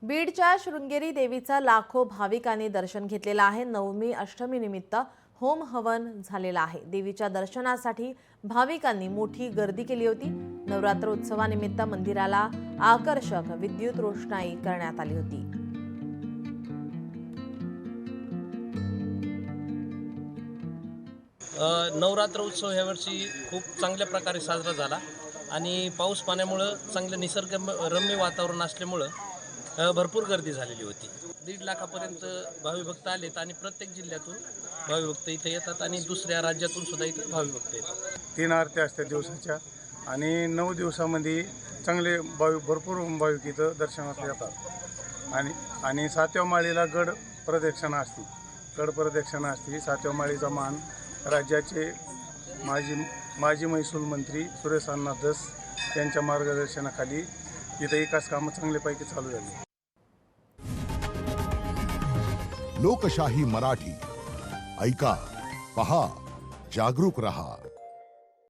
बीडच्या शृंगेरी देवीचा लाखो भाविकांनी दर्शन घेतलेलं आहे। नवमी अष्टमी निमित्त होम हवन झालेला आहे। देवीच्या दर्शनासाठी भाविकांनी मोठी गर्दी केली होती। नवरात्र उत्सवानिमित्त मंदिराला आकर्षक विद्युत रोषणाई करण्यात आली होती। नवरात्र उत्सव यावर्षी खूप चांगल्या प्रकारे साजरा झाला आणि पाऊस पाण्यामुळे चांगलं निसर्गरम्य वातावरण असल्यामुळे भरपूर गर्दी झालेली होती। 1.5 लाखापर्यंत भाविभक्त आलेत आणि प्रत्येक जिल्ह्यातून भाविभक्त इथे येतात आणि दुसऱ्या राज्यातून सुद्धा इथे भाविभक्त येतात। 3 आरत्या असतात दिवसाच्या आणि 9 दिवसामध्ये चांगले भरपूर भाविक इथं दर्शनास येतात आणि 7व्या माळीला गड प्रदक्षिणा असते। 7व्या माळीचा मान राज्याचे माजी महसूल मंत्री सुरेश अण्णा धस यांच्या मार्गदर्शनाखाली इथं विकास कामं चांगल्यापैकी चालू झाली। लोकशाही मराठी ऐका, पहा, जागरूक रहा।